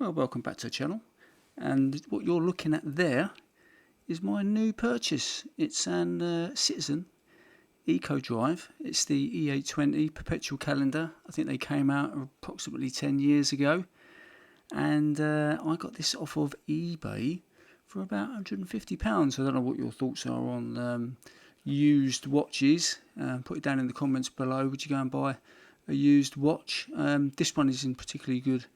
Well, welcome back to the channel, and what you're looking at there is my new purchase. It's an Citizen Eco Drive. It's the E820 perpetual calendar. I think they came out approximately 10 years ago, and I got this off of eBay for about £150. I don't know what your thoughts are on used watches. Put it down in the comments below. Would you go and buy a used watch? This one is in particularly good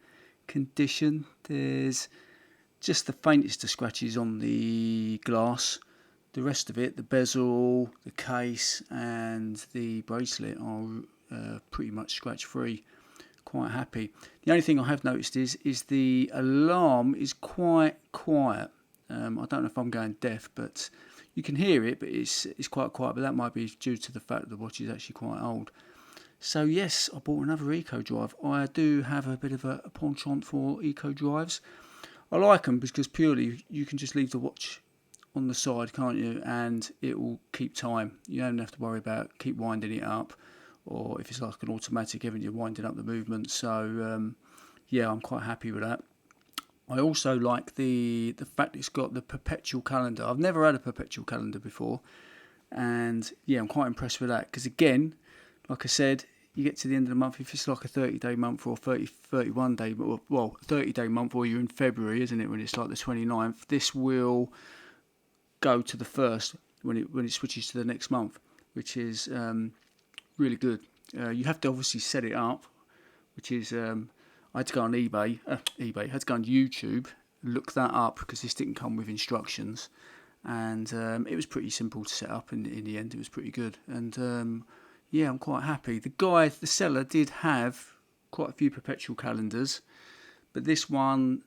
condition. There's just the faintest of scratches on the glass. The rest of it, the bezel, the case and the bracelet are pretty much scratch free. Quite happy. The only thing I have noticed is the alarm is quite quiet. I don't know if I'm going deaf, but you can hear it, but it's quite quiet. But that might be due to the fact that the watch is actually quite old. So yes, I bought another Eco Drive. I do have a bit of a penchant for Eco Drives. I like them because purely you can just leave the watch on the side, can't you? And it will keep time. You don't have to worry about keep winding it up, or if it's like an automatic, even you're winding up the movement. So yeah, I'm quite happy with that. I also like the fact it's got the perpetual calendar. I've never had a perpetual calendar before, and yeah, I'm quite impressed with that because again, like I said, you get to the end of the month, if it's like a 30-day month or 31 day, well, 30-day month, or you're in February, isn't it, when it's like the 29th, this will go to the 1st when it switches to the next month, which is really good. You have to obviously set it up, which is, I had to go on I had to go on YouTube, look that up, because this didn't come with instructions, and it was pretty simple to set up, and in the end it was pretty good, and yeah, I'm quite happy. The seller did have quite a few perpetual calendars, but this one,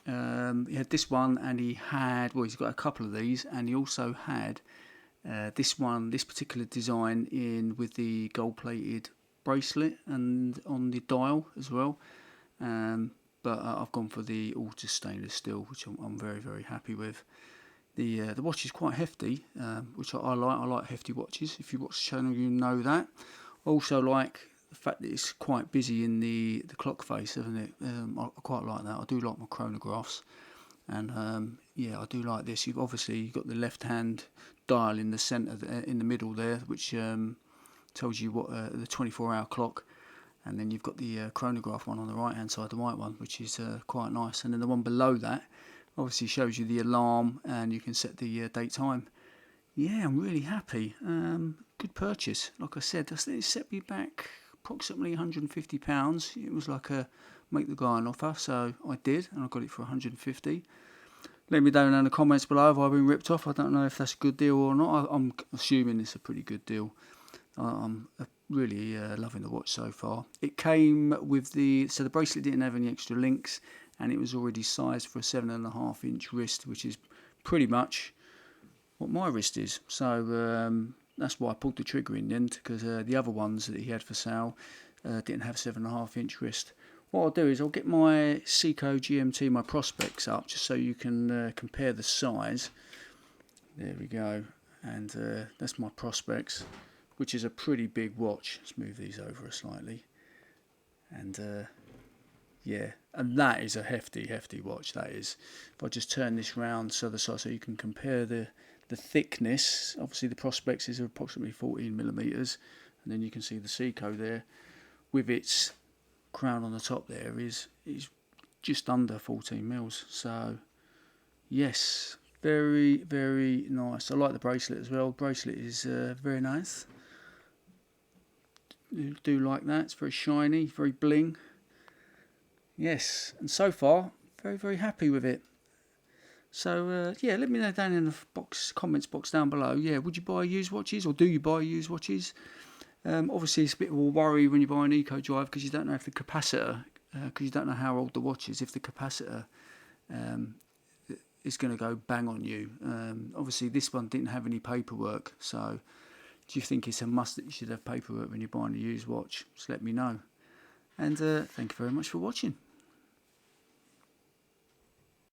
he had this one, and he's got a couple of these, and he also had this particular design in with the gold-plated bracelet and on the dial as well. But I've gone for the Alta stainless steel, which I'm very, very happy with. The watch is quite hefty, which I like. I like hefty watches. If you watch the channel, you know that. I also like the fact that it's quite busy in the clock face, isn't it? I quite like that. I do like my chronographs, and yeah, I do like this. You've got the left-hand dial in the centre, in the middle there, which tells you what the 24-hour clock, and then you've got the chronograph one on the right-hand side, the white one, which is quite nice. And then the one below that obviously shows you the alarm, and you can set the date time. Yeah, I'm really happy. Good purchase. Like I said, it set me back approximately £150. It was like a make the guy an offer, so I did, and I got it for £150. Let me down in the comments below if I've been ripped off. I don't know if that's a good deal or not. I'm assuming it's a pretty good deal. I'm really loving the watch so far. It came with the bracelet didn't have any extra links, and it was already sized for a 7.5-inch wrist, which is pretty much what my wrist is. So that's why I pulled the trigger in the end, because the other ones that he had for sale didn't have 7.5-inch wrist. What I'll do is I'll get my Seiko GMT, my Prospex up, just so you can compare the size. There we go. And that's my Prospex, which is a pretty big watch. Let's move these over slightly. And yeah, and that is a hefty watch. That is. If I just turn this round so you can compare the thickness. Obviously the Prospex is approximately 14mm, and then you can see the Seiko there with its crown on the top there is just under 14mm. So yes, very, very nice. I like the bracelet as well. The bracelet is very nice. I do like that. It's very shiny, very bling. Yes, and so far very, very happy with it. So yeah, let me know down in the comments box down below. Yeah, would you buy used watches, or do you buy used watches? Obviously, it's a bit of a worry when you buy an Eco Drive, because you don't know if the capacitor, because you don't know how old the watch is, if the capacitor is going to go bang on you. Obviously, this one didn't have any paperwork, so do you think it's a must that you should have paperwork when you're buying a used watch? Just let me know. And thank you very much for watching.